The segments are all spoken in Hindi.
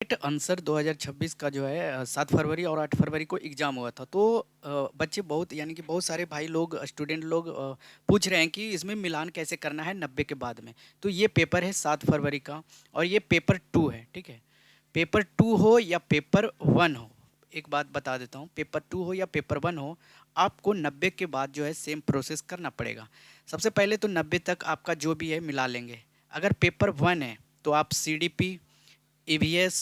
राइट आंसर 2026 का जो है 7 फरवरी और 8 फरवरी को एग्ज़ाम हुआ था। तो बच्चे बहुत यानी कि बहुत सारे भाई लोग स्टूडेंट लोग पूछ रहे हैं कि इसमें मिलान कैसे करना है 90 के बाद में। तो ये पेपर है 7 फरवरी का और ये पेपर 2 है, ठीक है। पेपर 2 हो या पेपर 1 हो, एक बात बता देता हूँ, पेपर 2 हो या पेपर 1 हो, आपको 90 के बाद जो है सेम प्रोसेस करना पड़ेगा। सबसे पहले तो 90 तक आपका जो भी है मिला लेंगे। अगर पेपर 1 है तो आप सीडीपी, ईवीएस,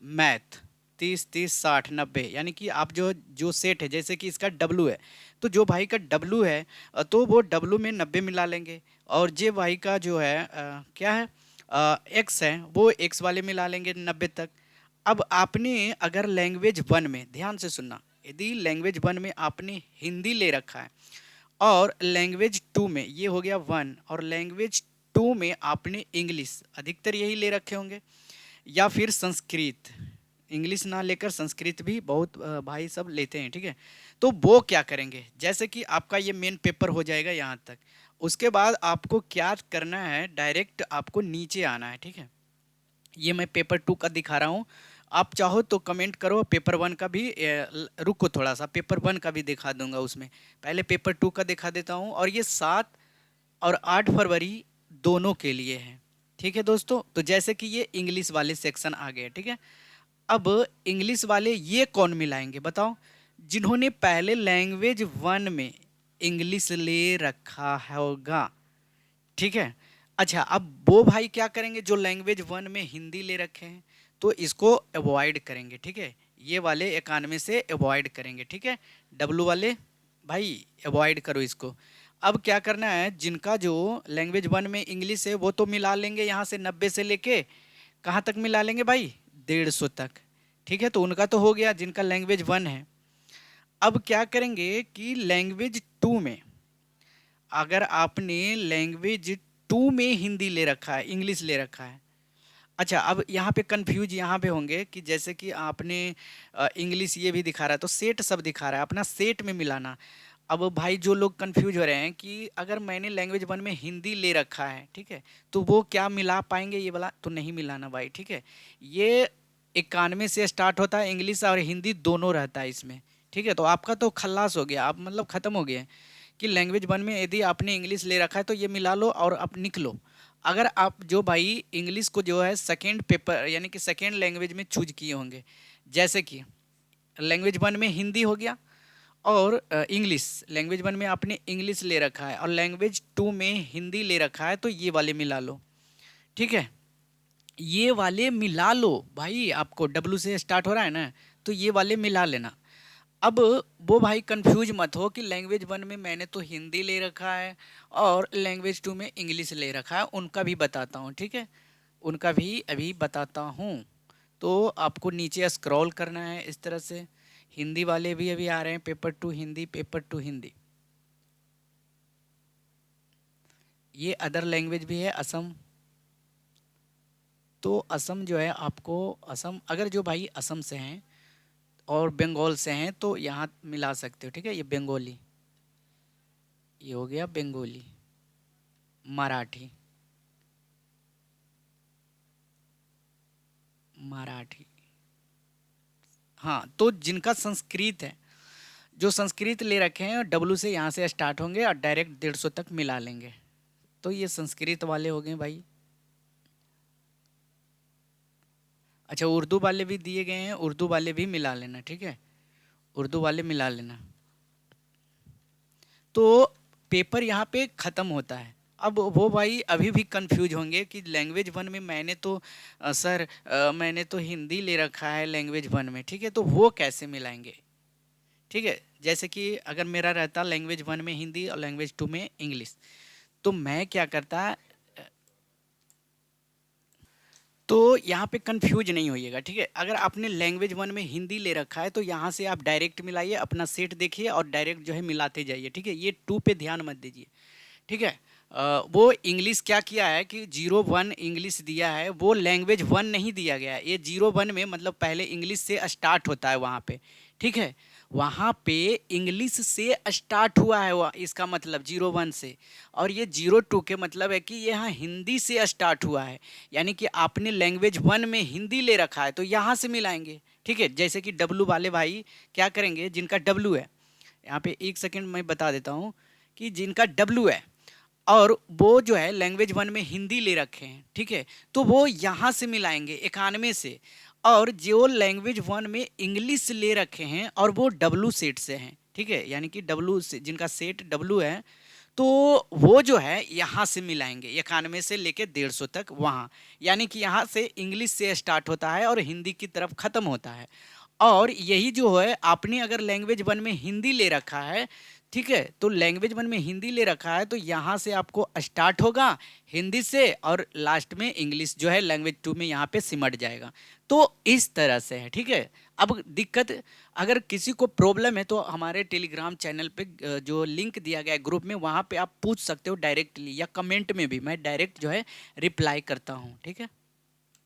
मैथ 30 30 60 90 यानी कि आप जो जो सेट है, जैसे कि इसका डब्लू है, तो जो भाई का डब्लू है तो वो डब्लू में 90 मिला लेंगे। और जे भाई का जो है क्या है एक्स है, वो एक्स वाले मिला लेंगे 90 तक। अब आपने अगर लैंग्वेज 1 में ध्यान से सुनना, यदि लैंग्वेज 1 में आपने हिंदी ले रखा है और लैंग्वेज 2 में ये हो गया 1 और लैंग्वेज 2 में आपने इंग्लिश, अधिकतर यही ले रखे होंगे, या फिर संस्कृत, इंग्लिश ना लेकर संस्कृत भी बहुत भाई सब लेते हैं, ठीक है। तो वो क्या करेंगे, जैसे कि आपका ये मेन पेपर हो जाएगा यहाँ तक, उसके बाद आपको क्या करना है, डायरेक्ट आपको नीचे आना है, ठीक है। ये मैं पेपर 2 का दिखा रहा हूँ, आप चाहो तो कमेंट करो पेपर 1 का भी। रुको थोड़ा सा, पेपर 1 का भी दिखा दूंगा, उसमें पहले पेपर 2 का दिखा देता हूँ। और ये 7 और 8 फरवरी दोनों के लिए है, ठीक है दोस्तों। तो जैसे कि ये इंग्लिश वाले सेक्शन आ गए, ठीक है। अब इंग्लिश वाले ये कौन मिलाएंगे बताओ, जिन्होंने पहले लैंग्वेज 1 में इंग्लिश ले रखा होगा, ठीक है। अच्छा, अब वो भाई क्या करेंगे जो लैंग्वेज 1 में हिंदी ले रखे हैं, तो इसको अवॉइड करेंगे, ठीक है। ये वाले 91 से अवॉइड करेंगे, ठीक है। डब्लू वाले भाई अवॉइड करो इसको। अब क्या करना है, जिनका जो लैंग्वेज 1 में इंग्लिश है वो तो मिला लेंगे, यहाँ से 90 से लेके कहाँ तक मिला लेंगे भाई, 150 तक, ठीक है। तो उनका तो हो गया जिनका लैंग्वेज 1 है। अब क्या करेंगे कि लैंग्वेज 2 में, अगर आपने लैंग्वेज 2 में हिंदी ले रखा है, इंग्लिश ले रखा है। अच्छा, अब यहाँ पे कंफ्यूज यहाँ पे होंगे कि जैसे कि आपने इंग्लिश ये भी दिखा रहा है तो सेट सब दिखा रहा है, अपना सेट में मिलाना। अब भाई जो लोग कंफ्यूज हो रहे हैं कि अगर मैंने लैंग्वेज 1 में हिंदी ले रखा है, ठीक है, तो वो क्या मिला पाएंगे, ये वाला तो नहीं मिलाना भाई, ठीक है। ये 91 से स्टार्ट होता है, इंग्लिश और हिंदी दोनों रहता है इसमें, ठीक है। तो आपका तो खल्लास हो गया, आप मतलब खत्म हो गया कि लैंग्वेज 1 में यदि आपने इंग्लिश ले रखा है तो ये मिला लो और आप निकलो। अगर आप जो भाई इंग्लिश को जो है सेकेंड पेपर यानी कि सेकेंड लैंग्वेज में चूज किए होंगे, जैसे कि लैंग्वेज 1 में हिंदी हो गया और इंग्लिश, लैंग्वेज 1 में आपने इंग्लिश ले रखा है और लैंग्वेज 2 में हिंदी ले रखा है, तो ये वाले मिला लो, ठीक है। ये वाले मिला लो भाई, आपको डब्लू से स्टार्ट हो रहा है ना, तो ये वाले मिला लेना। अब वो भाई कंफ्यूज मत हो कि लैंग्वेज 1 में मैंने तो हिंदी ले रखा है और लैंग्वेज 2 में इंग्लिश ले रखा है, उनका भी बताता हूँ, ठीक है। उनका भी अभी बताता हूँ। तो आपको नीचे स्क्रॉल करना है इस तरह से। हिंदी वाले भी अभी आ रहे हैं, पेपर 2 हिंदी, पेपर 2 हिंदी। ये अदर लैंग्वेज भी है, असम। तो असम जो है आपको, असम अगर जो भाई असम से हैं और बंगाल से हैं तो यहाँ मिला सकते हो, ठीक है। ये बंगाली, ये हो गया बंगाली, मराठी, मराठी। हाँ, तो जिनका संस्कृत है, जो संस्कृत ले रखे हैं डब्लू से यहाँ से स्टार्ट होंगे और डायरेक्ट 150 तक मिला लेंगे। तो ये संस्कृत वाले हो गए भाई। अच्छा, उर्दू वाले भी दिए गए हैं, उर्दू वाले भी मिला लेना, ठीक है। उर्दू वाले मिला लेना। तो पेपर यहाँ पे ख़त्म होता है। अब वो भाई अभी भी कंफ्यूज होंगे कि लैंग्वेज 1 में मैंने तो सर मैंने तो हिंदी ले रखा है लैंग्वेज 1 में, ठीक है, तो वो कैसे मिलाएंगे, ठीक है। जैसे कि अगर मेरा रहता लैंग्वेज 1 में हिंदी और लैंग्वेज 2 में इंग्लिश, तो मैं क्या करता, तो यहाँ पे कंफ्यूज नहीं होइएगा, ठीक है। अगर आपने लैंग्वेज 1 में हिंदी ले रखा है तो यहाँ से आप डायरेक्ट मिलाइए, अपना सेट देखिए और डायरेक्ट जो है मिलाते जाइए, ठीक है। ये 2 पे ध्यान मत दीजिए, ठीक है। वो इंग्लिश क्या किया है कि 0 1 इंग्लिश दिया है, वो लैंग्वेज 1 नहीं दिया गया है। ये 0 1 में मतलब पहले इंग्लिश से स्टार्ट होता है वहाँ पे, ठीक है। वहाँ पे इंग्लिश से स्टार्ट हुआ है, वो इसका मतलब 01 से, और ये 02 के मतलब है कि यहाँ हिंदी से स्टार्ट हुआ है। यानी कि आपने लैंग्वेज 1 में हिंदी ले रखा है तो यहाँ से मिलाएंगे। ठीक है, जैसे कि डब्लू वाले भाई क्या करेंगे, जिनका डब्लू है, यहाँ पे एक सेकंड मैं बता देता हूँ कि जिनका डब्लू है और वो जो है लैंग्वेज 1 में हिंदी ले रखे हैं, ठीक है, तो वो यहाँ से मिलाएंगे 91 से। और जो लैंग्वेज 1 में इंग्लिश ले रखे हैं और वो डब्लू सेट से हैं, ठीक है, यानी कि डब्लू से जिनका सेट डब्लू है, तो वो जो है यहाँ से मिलाएंगे 91 से लेके 150 तक वहाँ। यानी कि यहाँ से इंग्लिश से स्टार्ट होता है और हिंदी की तरफ ख़त्म होता है। और यही जो है आपने अगर लैंग्वेज 1 में हिंदी ले रखा है, ठीक है, तो लैंग्वेज 1 में हिंदी ले रखा है तो यहाँ से आपको स्टार्ट होगा हिंदी से और लास्ट में इंग्लिश जो है लैंग्वेज 2 में यहाँ पे सिमट जाएगा। तो इस तरह से है, ठीक है। अब दिक्कत, अगर किसी को प्रॉब्लम है तो हमारे टेलीग्राम चैनल पे जो लिंक दिया गया है ग्रुप में, वहाँ पे आप पूछ सकते हो डायरेक्टली, या कमेंट में भी मैं डायरेक्ट जो है रिप्लाई करता हूँ, ठीक है।